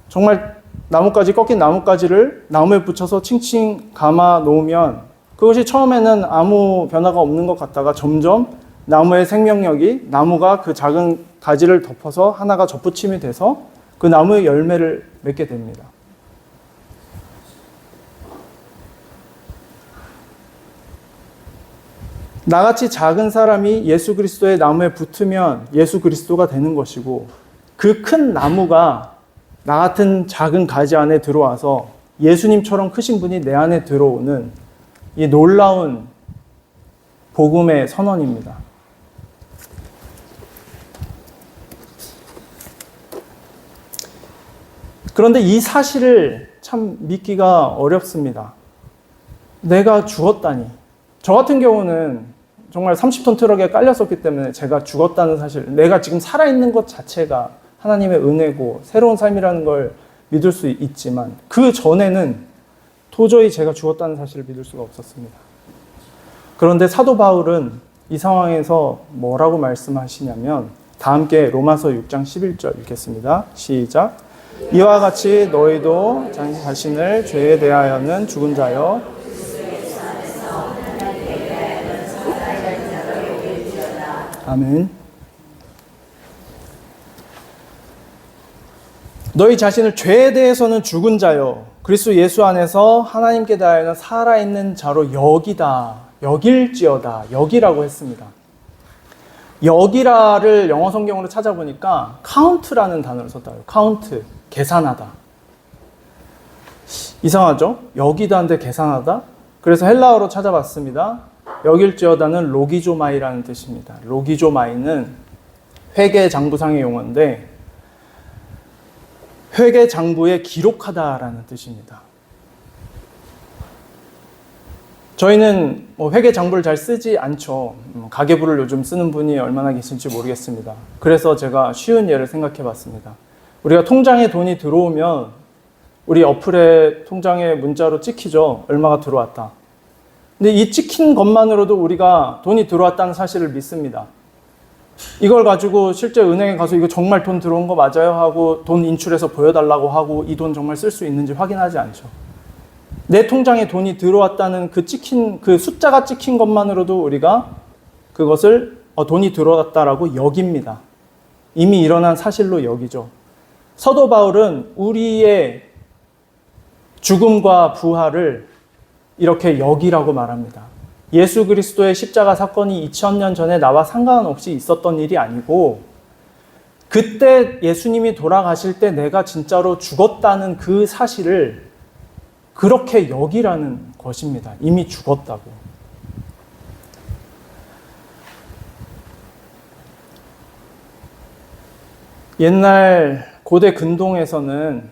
Speaker 1: 정말 나뭇가지, 꺾인 나뭇가지를 나무에 붙여서 칭칭 감아 놓으면 그것이 처음에는 아무 변화가 없는 것 같다가 점점 나무의 생명력이 나무가 그 작은 가지를 덮어서 하나가 접붙임이 돼서 그 나무의 열매를 맺게 됩니다. 나같이 작은 사람이 예수 그리스도의 나무에 붙으면 예수 그리스도가 되는 것이고 그 큰 나무가 나 같은 작은 가지 안에 들어와서 예수님처럼 크신 분이 내 안에 들어오는 이 놀라운 복음의 선언입니다. 그런데 이 사실을 참 믿기가 어렵습니다. 내가 죽었다니. 저 같은 경우는 정말 30톤 트럭에 깔렸었기 때문에 제가 죽었다는 사실, 내가 지금 살아있는 것 자체가 하나님의 은혜고 새로운 삶이라는 걸 믿을 수 있지만 그 전에는 도저히 제가 죽었다는 사실을 믿을 수가 없었습니다. 그런데 사도 바울은 이 상황에서 뭐라고 말씀하시냐면 다 함께 로마서 6장 11절 읽겠습니다. 시작. 이와 같이 너희도 자신을 죄에 대하여는 죽은 자여 아멘. 너희 자신을 죄에 대해서는 죽은 자요 그리스도 예수 안에서 하나님께 대하여는 살아있는 자로 여길지어다. 여기라고 했습니다. 여기라를 영어 성경으로 찾아보니까 count라는 단어를 썼다고요. count, 계산하다. 이상하죠? 여기다인데 계산하다? 그래서 헬라어로 찾아봤습니다. 여길지어다는 로기조마이라는 뜻입니다. 로기조마이는 회계장부상의 용어인데 회계장부에 기록하다라는 뜻입니다. 저희는 회계장부를 잘 쓰지 않죠. 가계부를 요즘 쓰는 분이 얼마나 계신지 모르겠습니다. 그래서 제가 쉬운 예를 생각해 봤습니다. 우리가 통장에 돈이 들어오면 우리 어플에 통장에 문자로 찍히죠. 얼마가 들어왔다. 근데 이 찍힌 것만으로도 우리가 돈이 들어왔다는 사실을 믿습니다. 이걸 가지고 실제 은행에 가서 이거 정말 돈 들어온 거 맞아요? 하고 돈 인출해서 보여달라고 하고 이 돈 정말 쓸 수 있는지 확인하지 않죠. 내 통장에 돈이 들어왔다는 그 숫자가 찍힌 것만으로도 우리가 그것을 돈이 들어왔다라고 여깁니다. 이미 일어난 사실로 여기죠. 사도 바울은 우리의 죽음과 부활을 이렇게 여기라고 말합니다. 예수 그리스도의 십자가 사건이 2000년 전에 나와 상관없이 있었던 일이 아니고 그때 예수님이 돌아가실 때 내가 진짜로 죽었다는 그 사실을 그렇게 여기라는 것입니다. 이미 죽었다고. 옛날 고대 근동에서는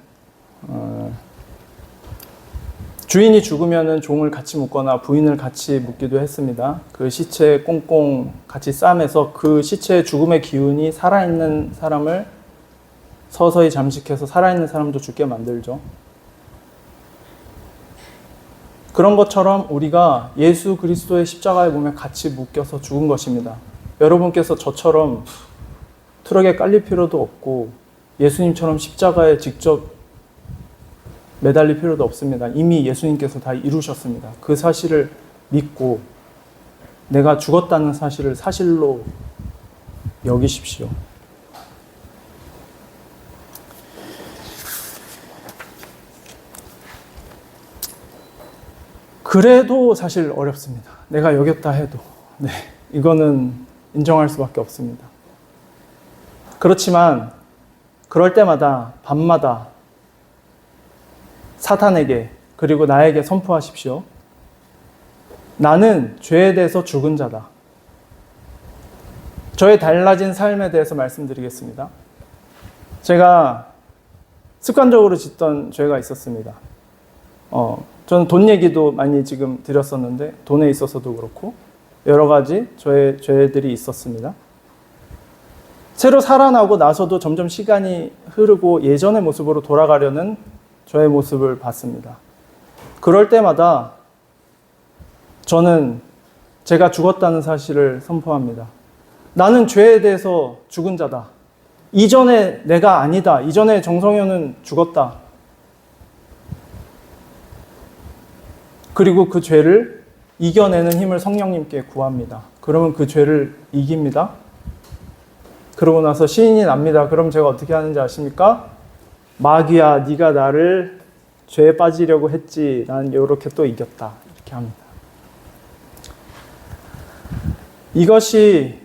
Speaker 1: 주인이 죽으면 종을 같이 묶거나 부인을 같이 묶기도 했습니다. 그 시체 꽁꽁 같이 싸매서 그 시체의 죽음의 기운이 살아있는 사람을 서서히 잠식해서 살아있는 사람도 죽게 만들죠. 그런 것처럼 우리가 예수 그리스도의 십자가의 몸에 같이 묶여서 죽은 것입니다. 여러분께서 저처럼 트럭에 깔릴 필요도 없고 예수님처럼 십자가에 직접 매달릴 필요도 없습니다. 이미 예수님께서 다 이루셨습니다. 그 사실을 믿고 내가 죽었다는 사실을 사실로 여기십시오. 그래도 사실 어렵습니다. 내가 여겼다 해도. 네, 이거는 인정할 수밖에 없습니다. 그렇지만 그럴 때마다 밤마다 사탄에게 그리고 나에게 선포하십시오. 나는 죄에 대해서 죽은 자다. 저의 달라진 삶에 대해서 말씀드리겠습니다. 제가 습관적으로 짓던 죄가 있었습니다. 저는 돈 얘기도 많이 지금 드렸었는데 돈에 있어서도 그렇고 여러 가지 저의 죄들이 있었습니다. 새로 살아나고 나서도 점점 시간이 흐르고 예전의 모습으로 돌아가려는 저의 모습을 봤습니다. 그럴 때마다 저는 제가 죽었다는 사실을 선포합니다. 나는 죄에 대해서 죽은 자다. 이전에 내가 아니다. 이전에 정성현은 죽었다. 그리고 그 죄를 이겨내는 힘을 성령님께 구합니다. 그러면 그 죄를 이깁니다. 그러고 나서 시인이 납니다. 그럼 제가 어떻게 하는지 아십니까? 마귀야, 네가 나를 죄에 빠지려고 했지. 난 이렇게 또 이겼다. 이렇게 합니다. 이것이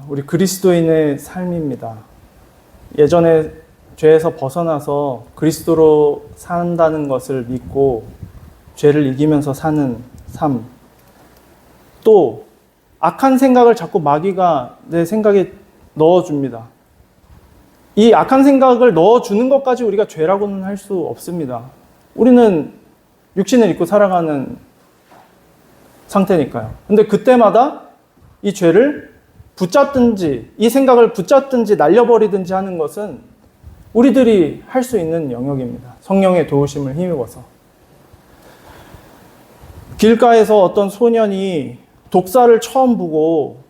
Speaker 1: 우리 그리스도인의 삶입니다. 예전에 죄에서 벗어나서 그리스도로 산다는 것을 믿고 죄를 이기면서 사는 삶. 또 악한 생각을 자꾸 마귀가 내 생각에 넣어줍니다. 이 악한 생각을 넣어주는 것까지 우리가 죄라고는 할 수 없습니다. 우리는 육신을 입고 살아가는 상태니까요. 근데 그때마다 이 죄를 붙잡든지 이 생각을 붙잡든지 날려버리든지 하는 것은 우리들이 할 수 있는 영역입니다. 성령의 도우심을 힘입어서. 길가에서 어떤 소년이 독사를 처음 보고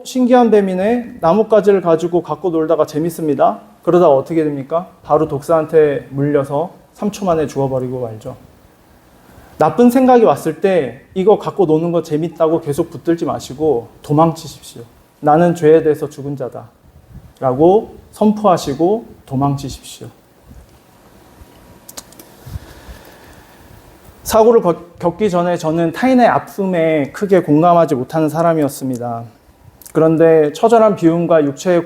Speaker 1: 신기한 뱀이네. 나뭇가지를 가지고 갖고 놀다가 재밌습니다. 그러다가 어떻게 됩니까? 바로 독사한테 물려서 3초 만에 죽어버리고 말죠. 나쁜 생각이 왔을 때 이거 갖고 노는 거 재밌다고 계속 붙들지 마시고 도망치십시오. 나는 죄에 대해서 죽은 자다 라고 선포하시고 도망치십시오. 사고를 겪기 전에 저는 타인의 아픔에 크게 공감하지 못하는 사람이었습니다. 그런데 처절한 비움과 육체의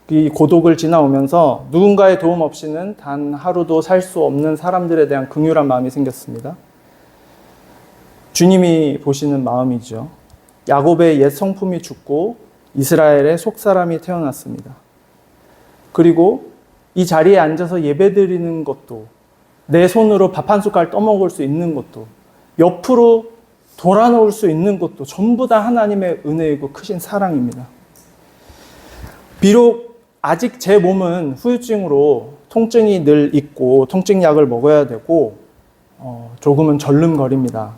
Speaker 1: 이 고독을 지나오면서 누군가의 도움 없이는 단 하루도 살 수 없는 사람들에 대한 긍휼한 마음이 생겼습니다. 주님이 보시는 마음이죠. 야곱의 옛 성품이 죽고 이스라엘의 속사람이 태어났습니다. 그리고 이 자리에 앉아서 예배드리는 것도, 내 손으로 밥 한 숟갈 떠먹을 수 있는 것도, 옆으로 돌아놓을 수 있는 것도 전부 다 하나님의 은혜이고 크신 사랑입니다. 비록 아직 제 몸은 후유증으로 통증이 늘 있고 통증약을 먹어야 되고 조금은 절름거립니다.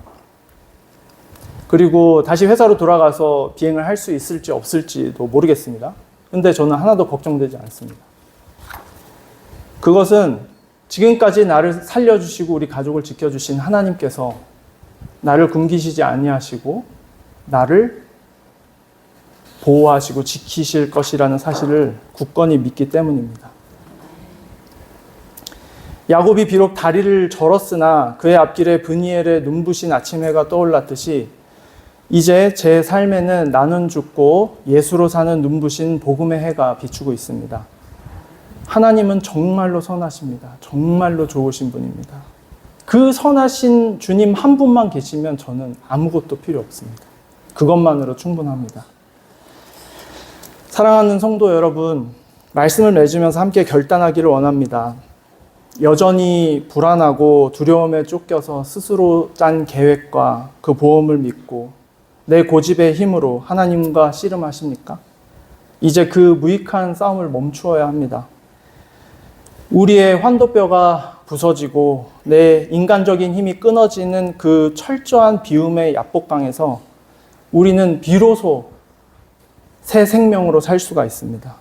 Speaker 1: 그리고 다시 회사로 돌아가서 비행을 할 수 있을지 없을지도 모르겠습니다. 근데 저는 하나도 걱정되지 않습니다. 그것은 지금까지 나를 살려주시고 우리 가족을 지켜주신 하나님께서 나를 굶기시지 아니하시고 나를 보호하시고 지키실 것이라는 사실을 굳건히 믿기 때문입니다. 야곱이 비록 다리를 절었으나 그의 앞길에 브니엘의 눈부신 아침 해가 떠올랐듯이 이제 제 삶에는 나는 죽고 예수로 사는 눈부신 복음의 해가 비추고 있습니다. 하나님은 정말로 선하십니다. 정말로 좋으신 분입니다. 그 선하신 주님 한 분만 계시면 저는 아무것도 필요 없습니다. 그것만으로 충분합니다. 사랑하는 성도 여러분, 말씀을 맺으면서 함께 결단하기를 원합니다. 여전히 불안하고 두려움에 쫓겨서 스스로 짠 계획과 그 보험을 믿고 내 고집의 힘으로 하나님과 씨름하십니까? 이제 그 무익한 싸움을 멈추어야 합니다. 우리의 환도뼈가 부서지고 내 인간적인 힘이 끊어지는 그 철저한 비움의 야복강에서 우리는 비로소 새 생명으로 살 수가 있습니다.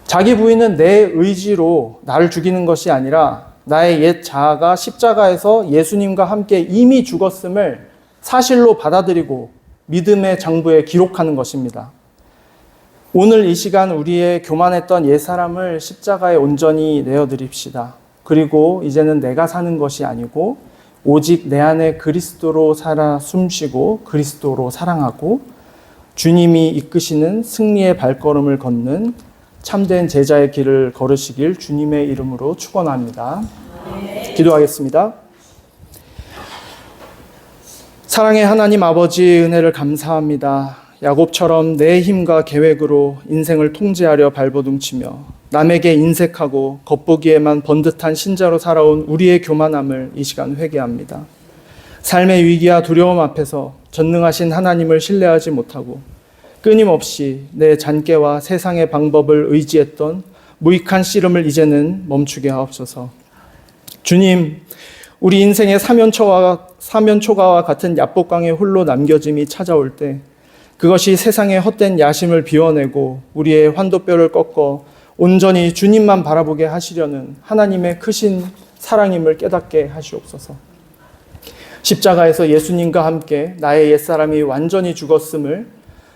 Speaker 1: 자기 부인은 내 의지로 나를 죽이는 것이 아니라 나의 옛 자아가 십자가에서 예수님과 함께 이미 죽었음을 사실로 받아들이고 믿음의 장부에 기록하는 것입니다. 오늘 이 시간 우리의 교만했던 옛사람을 십자가에 온전히 내어드립시다. 그리고 이제는 내가 사는 것이 아니고 오직 내 안에 그리스도로 살아 숨쉬고 그리스도로 사랑하고 주님이 이끄시는 승리의 발걸음을 걷는 참된 제자의 길을 걸으시길 주님의 이름으로 축원합니다. 기도하겠습니다. 사랑의 하나님 아버지, 은혜를 감사합니다. 야곱처럼 내 힘과 계획으로 인생을 통제하려 발버둥치며 남에게 인색하고 겉보기에만 번듯한 신자로 살아온 우리의 교만함을 이 시간 회개합니다. 삶의 위기와 두려움 앞에서 전능하신 하나님을 신뢰하지 못하고 끊임없이 내 잔꾀와 세상의 방법을 의지했던 무익한 씨름을 이제는 멈추게 하옵소서. 주님, 우리 인생의 사면초가와 같은 야복강에 홀로 남겨짐이 찾아올 때 그것이 세상의 헛된 야심을 비워내고 우리의 환도뼈를 꺾어 온전히 주님만 바라보게 하시려는 하나님의 크신 사랑임을 깨닫게 하시옵소서. 십자가에서 예수님과 함께 나의 옛사람이 완전히 죽었음을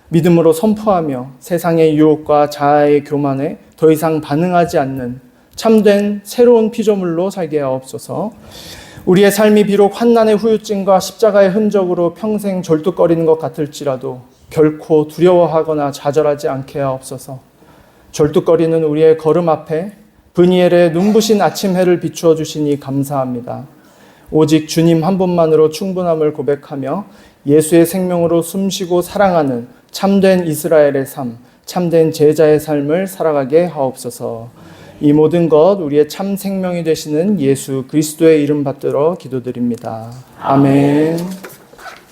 Speaker 1: 믿음으로 선포하며 세상의 유혹과 자아의 교만에 더 이상 반응하지 않는 참된 새로운 피조물로 살게 하옵소서. 우리의 삶이 비록 환난의 후유증과 십자가의 흔적으로 평생 절뚝거리는 것 같을지라도 결코 두려워하거나 좌절하지 않게 하옵소서. 절뚝거리는 우리의 걸음 앞에 브니엘의 눈부신 아침 해를 비추어 주시니 감사합니다. 오직 주님 한 분만으로 충분함을 고백하며 예수의 생명으로 숨쉬고 사랑하는 참된 이스라엘의 삶, 참된 제자의 삶을 살아가게 하옵소서. 이 모든 것 우리의 참 생명이 되시는 예수 그리스도의 이름 받들어 기도드립니다. 아멘.